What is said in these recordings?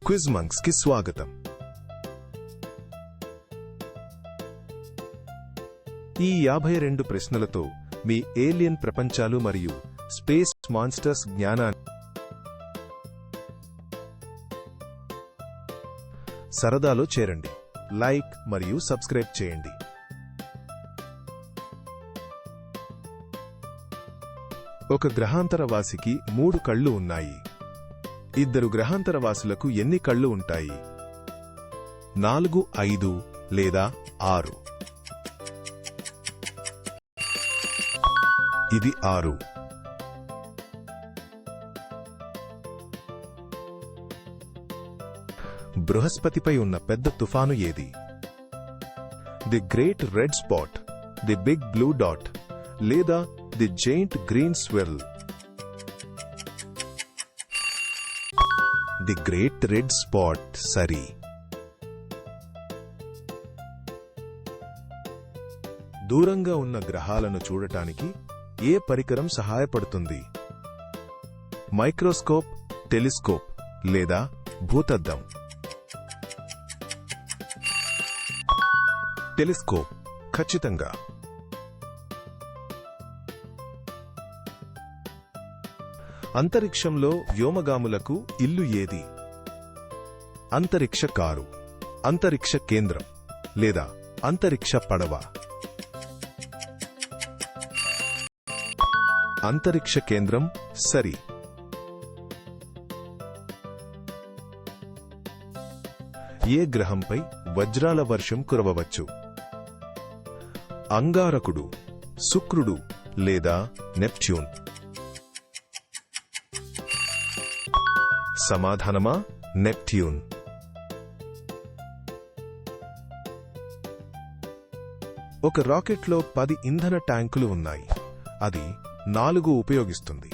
Quiz monks కి స్వాగతం. ఈ 52 ప్రశ్నలతో మీ ఏలియన్ ప్రపంచాలు మరియు స్పేస్ మాన్స్టర్స్ జ్ఞానాన్ని సరదాలో చేరండి. లైక్ మరియు సబ్స్క్రైబ్ చేయండి. ఒక గ్రహాంతరవాసికి 3 కళ్ళు ఉన్నాయి. 2 గ్రహాంతరవాసులకు ఎన్ని కళ్ళు ఉంటాయి? 4, 5 లేదా 6? ఇది 6. బృహస్పతిపై ఉన్న పెద్ద తుఫాను ఏది? The great red spot, the big blue dot లేదా the giant green swirl? The great red spot సరి. దూరంగా ఉన్న గ్రహాలను చూడటానికి ఏ పరికరం సహాయపడుతుంది? మైక్రోస్కోప్, టెలిస్కోప్ లేదా భూతద్దం? టెలిస్కోప్ ఖచ్చితంగా. అంతరిక్షంలో వ్యోమగాములకు ఇల్లు ఏది? అంతరిక్ష కారు, అంతరిక్ష కేంద్రం లేదా అంతరిక్ష పడవ? అంతరిక్ష కేంద్రం సరి. ఏ గ్రహంపై వజ్రాల వర్షం కురవవచ్చు? అంగారకుడు, శుక్రుడు లేదా నెప్ట్యూన్? సమాధానమా నెప్ట్యూన్. ఒక రాకెట్లో 10 ఇంధన ట్యాంకులు ఉన్నాయి. అది 4 ఉపయోగిస్తుంది.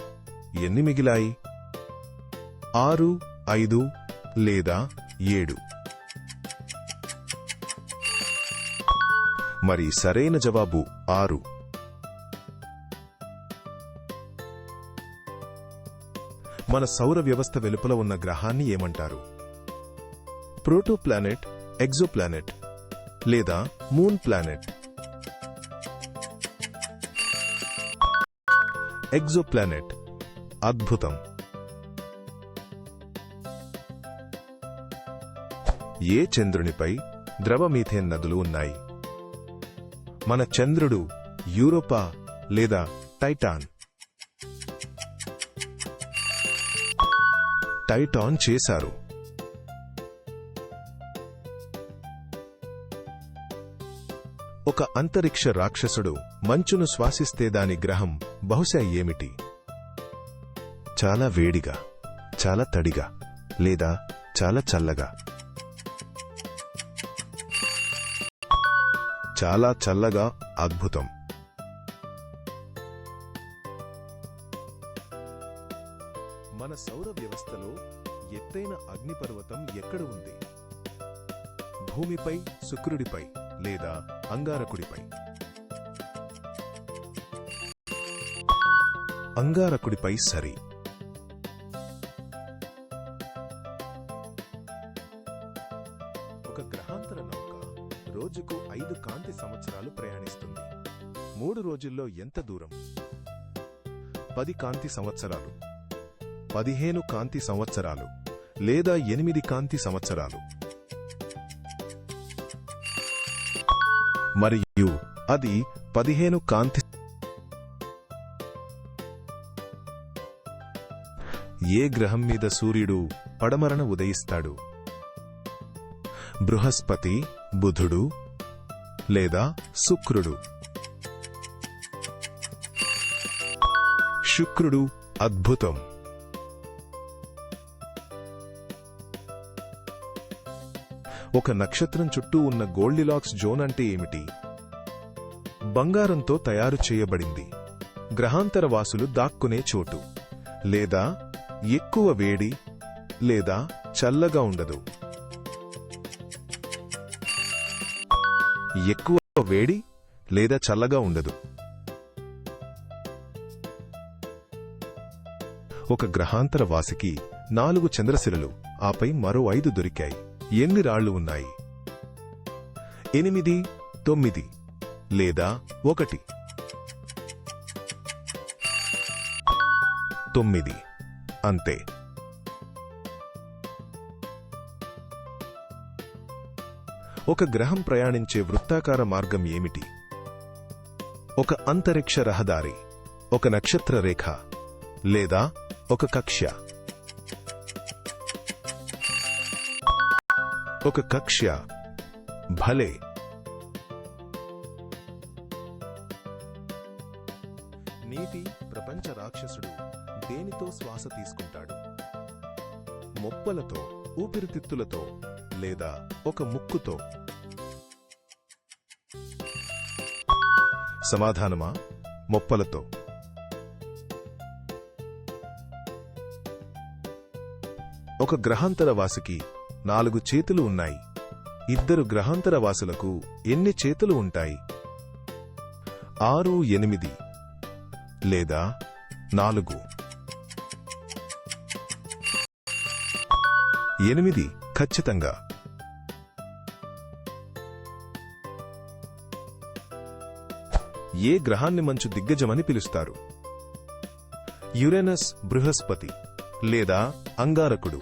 ఎన్ని మిగిలాయి? 6, 5 లేదా 7? మరి సరైన జవాబు 6. మన సౌర వ్యవస్థ వెలుపల ఉన్న గ్రహాన్ని ఏమంటారు? ప్రోటోప్లానెట్, ఎగ్జోప్లానెట్ లేదా మూన్ ప్లానెట్? ఎగ్జోప్లానెట్. అద్భుతం. ఏ చంద్రునిపై ద్రవ మీథేన్ నదులు ఉన్నాయి? మన చంద్రుడు యూరోపా లేదా టైటాన్? టైటాన్ చేశారు. ఒక అంతరిక్ష రాక్షసుడు మంచును శ్వాసిస్తే దాని గ్రహం బహుశా ఏమిటి? చాలా వేడిగా, చాలా తడిగా లేదా చాలా చల్లగా? చాలా చల్లగా. అద్భుతం. మన సౌర వ్యవస్థలో ఎత్తైన అగ్నిపర్వతం ఎక్కడ ఉంది? భూమిపై, శుక్రుడిపై లేదా అంగారకుడిపై? అంగారకుడిపై సరి. ఒక గ్రహాంతర నౌక రోజుకు 5 కాంతి సంవత్సరాలు ప్రయాణిస్తుంది. 3 రోజుల్లో ఎంత దూరం? 10 కాంతి సంవత్సరాలు, 15 కాంతి సంవత్సరాలు లేదా 8 కాంతి సంవత్సరాలు? మరియు అది 15 కాంతి. ఏ గ్రహం మీద సూర్యుడు పడమరన ఉదయిస్తాడు? బృహస్పతి, బుధుడు లేదా శుక్రుడు? శుక్రుడు. అద్భుతం. ఒక నక్షత్రం చుట్టూ ఉన్న గోల్డిలాక్స్ జోన్ అంటే ఏమిటి? బంగారంతో తయారు చేయబడింది. గ్రహాంతరవాసులు దాక్కునే చోటు. లేదా ఎక్కువ వేడి లేదా చల్లగా ఉండదు. ఎక్కువ వేడి లేదా చల్లగా ఉండదు. ఒక గ్రహాంతరవాసికి 4 చంద్రశిలలు ఆపై మరో 5 దొరికాయి. ఎన్ని రాళ్లు ఉన్నాయి? 8, 9 లేదా 1? 9 అంతే. ఒక గ్రహం ప్రయాణించే వృత్తాకార మార్గం ఏమిటి? ఒక అంతరిక్ష రహదారి, ఒక నక్షత్ర రేఖ లేదా ఒక కక్ష్య? ఒక కక్ష్య. భలే. నీటి ప్రపంచ రాక్షసుడు దేనితో శ్వాస తీసుకుంటాడు? మొప్పలతో, ఊపిరితిత్తులతో లేదా ఒక ముక్కుతో? సమాధానమా? మొప్పలతో. ఒక గ్రహాంతరవాసికి 4 చేతులు ఉన్నాయి. 2 గ్రహాంతరవాసులకు ఎన్ని చేతులు ఉంటాయి? 6, 8 లేదా 4? 8 ఖచ్చితంగా. ఏ గ్రహాన్ని మంచు దిగ్గజమని పిలుస్తారు? యురేనస్, బృహస్పతి లేదా అంగారకుడు?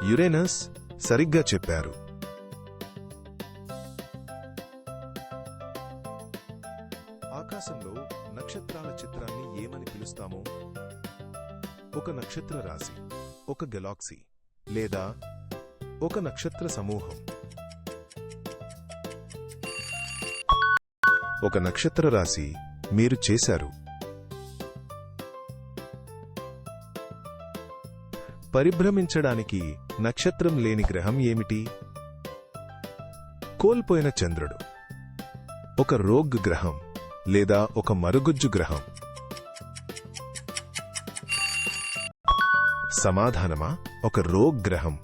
యురేనస్. సరిగ్గా చెప్పారు. ఆకాశంలో నక్షత్రాల చిత్రాన్ని ఏమని పిలుస్తాము? ఒక నక్షత్ర రాశి, ఒక గెలాక్సీ లేదా ఒక నక్షత్ర సమూహం? ఒక నక్షత్ర రాశి. మీరు చేశారు. పరిభ్రమించడానికి నక్షత్రం లేని గ్రహం ఏమిటి? కోల్పోయిన చంద్రుడు, ఒక రోగ్ గ్రహం లేదా ఒక మరుగుజ్జు గ్రహం? సమాధానమా? ఒక రోగ్ గ్రహం.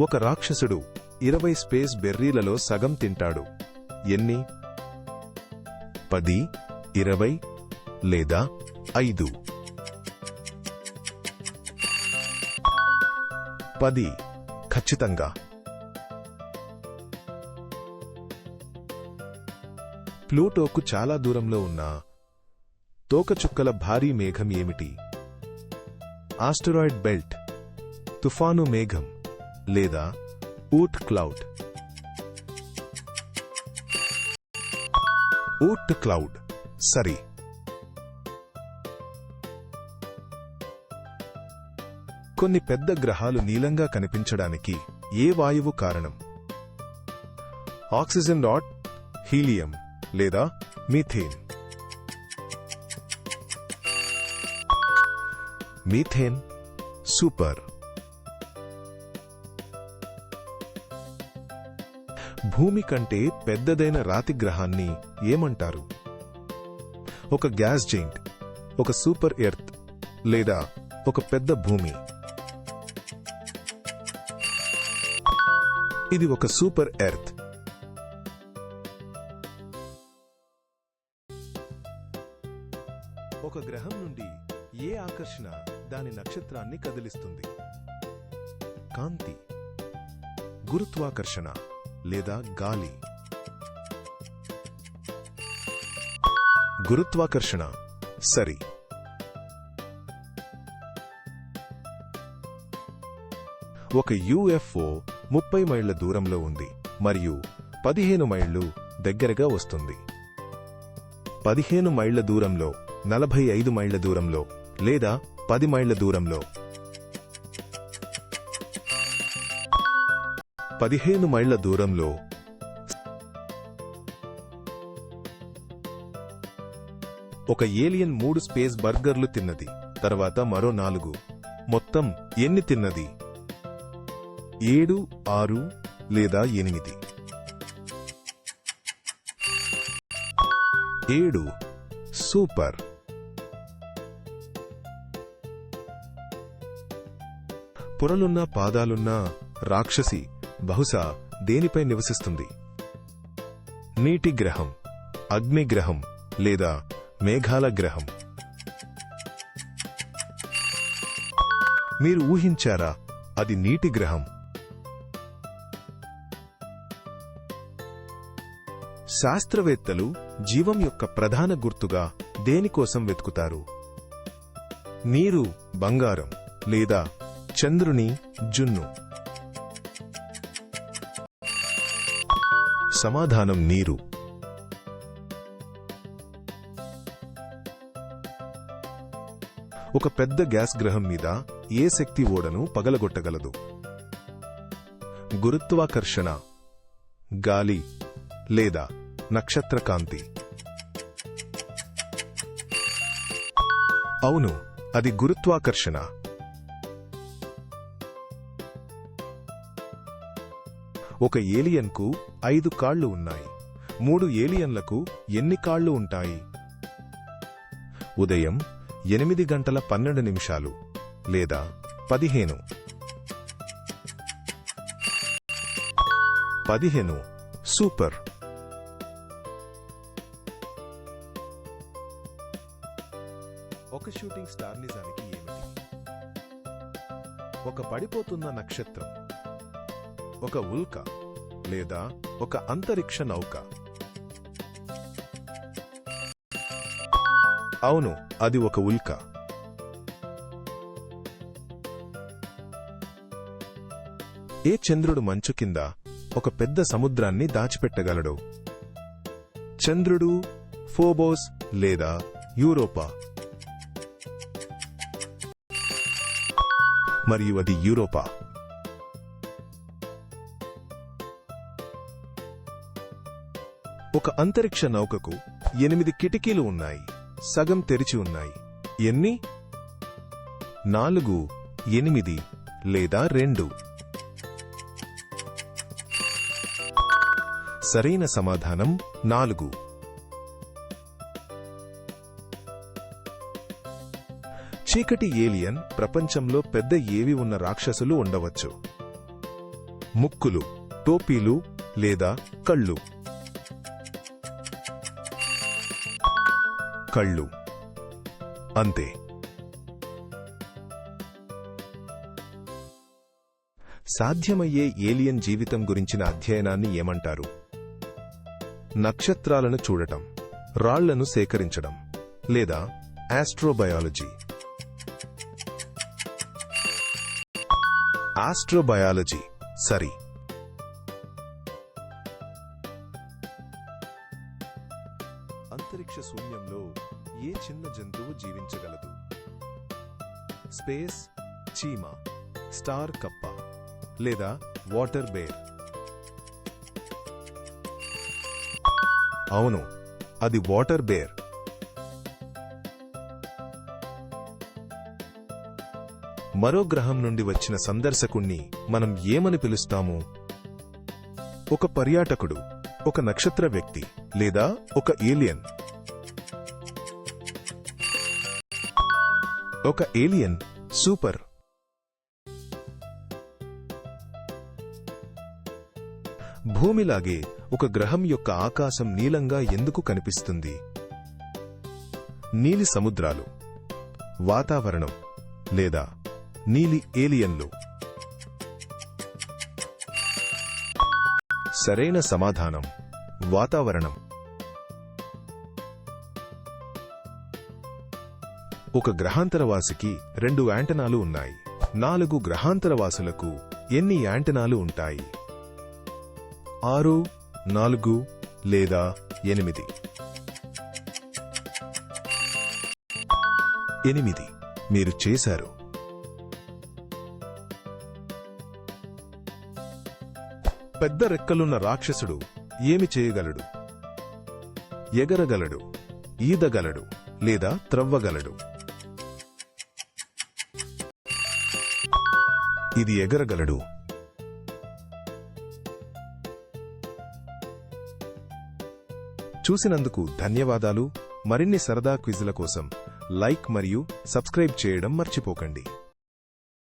ఒక రాక్షసుడు 20 స్పేస్ బెర్రీలలో సగం తింటాడు. ఎన్ని? 10, 20 లేదా 5? 10 ఖచ్చితంగా. ప్లూటోకు చాలా దూరంలో ఉన్న తోకచుక్కల భారీ మేఘం ఏమిటి? ఆస్టరాయిడ్ బెల్ట్, తుఫాను మేఘం లేదా ఊట్ క్లౌడ్? ఊట్ క్లౌడ్. సరి. కొన్ని పెద్ద గ్రహాలు నీలంగా కనిపించడానికి ఏ వాయువు కారణం? ఆక్సిజన్ డాట్, హీలియం లేదా మీథేన్? మీథేన్. సూపర్. భూమి కంటే పెద్దదైన రాతి గ్రహాన్ని ఏమంటారు? ఒక గ్యాస్ జెయింట్, ఒక సూపర్ ఎర్త్ లేదా ఒక పెద్ద భూమి? ఇది ఒక సూపర్ ఎర్త్. ఒక గ్రహం నుండి ఏ ఆకర్షణ దాని నక్షత్రాన్ని కదిలిస్తుంది? కాంతి, గురుత్వాకర్షణ లేదా గాలి? గురుత్వాకర్షణ. సరి. ఒక యుఎఫ్ఓ 30 మైళ్ల దూరంలో ఉంది మరియు 15 మైళ్లు దగ్గరగా వస్తుంది. 15 మైళ్ల దూరంలో, 45 మైళ్ల దూరంలో లేదా 10 మైళ్ల దూరంలో? 15 మైళ్ల దూరంలో. ఒక ఏలియన్ 3 స్పేస్ బర్గర్లు తిన్నది, తర్వాత మరో 4. మొత్తం ఎన్ని తిన్నది? 7, 6 లేదా 8? 7. సూపర్. పొరలున్న పాదాలున్న రాక్షసి బహుశా దేనిపై నివసిస్తుంది? నీటి గ్రహం, అగ్నిగ్రహం లేదా మేఘాల గ్రహం. మీరు ఊహించారా, అది నీటి గ్రహం. శాస్త్రవేత్తలు జీవం యొక్క ప్రధాన గుర్తుగా దేనికోసం వెతుకుతారు? నీరు, బంగారం లేదా చంద్రుని జున్ను? సమాధానం నీరు. ఒక పెద్ద గ్యాస్ గ్రహం మీద ఏ శక్తి ఓడను పగలగొట్టగలదు? గురుత్వాకర్షణ, గాలి లేదా నక్షత్ర కాంతి? అవును, అది గురుత్వాకర్షణ. ఒక ఏలియన్కు 5 కాళ్లు ఉన్నాయి. 3 ఏలియన్లకు ఎన్ని కాళ్లు ఉంటాయి? ఉదయం 8:12 లేదా 15? 15. సూపర్. ఒక షూటింగ్ స్టార్ నిజానికి ఏమిటి? ఒక పడిపోతున్న నక్షత్రం, ఒక ఉల్క లేదా ఒక అంతరిక్ష నౌక? అవును, అది ఒక ఉల్క. ఏ చంద్రుడు మంచు కింద ఒక పెద్ద సముద్రాన్ని దాచిపెట్టగలడు? చంద్రుడు, ఫోబోస్ లేదా యూరోపా? మరియు అది యూరోపా. ఒక అంతరిక్ష నౌకకు 8 కిటికీలు ఉన్నాయి. సగం తెరిచి ఉన్నాయి. ఎన్ని? 4, 8 లేదా 2? సరైన సమాధానం 4. చీకటి ఏలియన్ ప్రపంచంలో పెద్ద ఏవి ఉన్న రాక్షసులు ఉండవచ్చు? ముక్కులు, టోపీలు లేదా కళ్ళు? కళ్ళు. అంతే. సాధ్యమయ్యే ఏలియన్ జీవితం గురించిన అధ్యయనాన్ని ఏమంటారు? నక్షత్రాలను చూడటం, రాళ్లను సేకరించడం లేదా ఆస్ట్రోబయాలజీ? ఆస్ట్రోబయాలజీ సరి. అంతరిక్ష శూన్యంలో ఏ చిన్న జంతువు జీవించగలదు? స్పేస్ చీమ, స్టార్ కప్ప లేదా వాటర్ బేర్? అవును, అది వాటర్ బేర్. మరో గ్రహం నుండి వచ్చిన సందర్శకుణ్ణి మనం ఏమని పిలుస్తాము? ఒక పర్యాటకుడు, ఒక నక్షత్ర వ్యక్తి లేదా ఒక ఏలియన్? ఒక ఏలియన్. సూపర్. భూమిలాగే ఒక గ్రహం యొక్క ఆకాశం నీలంగా ఎందుకు కనిపిస్తుంది? నీలి సముద్రాలు, వాతావరణం లేదా నీలి ఏలియన్లు? సరైన సమాధానం వాతావరణం. ఒక గ్రహాంతరవాసికి 2 యాంటెనాలు ఉన్నాయి. 4 గ్రహాంతరవాసులకు ఎన్ని యాంటెనాలు ఉంటాయి? 6, 4 లేదా 8? 8. మీరు చేశారు. పెద్ద రెక్కలున్న రాక్షసుడు ఏమి చేయగలడు? ఎగరగలడు, ఈదగలడు లేదా త్రవ్వగలడు? ఇది ఎగరగలడు. చూసినందుకు ధన్యవాదాలు. మరిన్ని సరదా క్విజ్ల కోసం లైక్ మరియు సబ్స్క్రైబ్ చేయడం మర్చిపోకండి.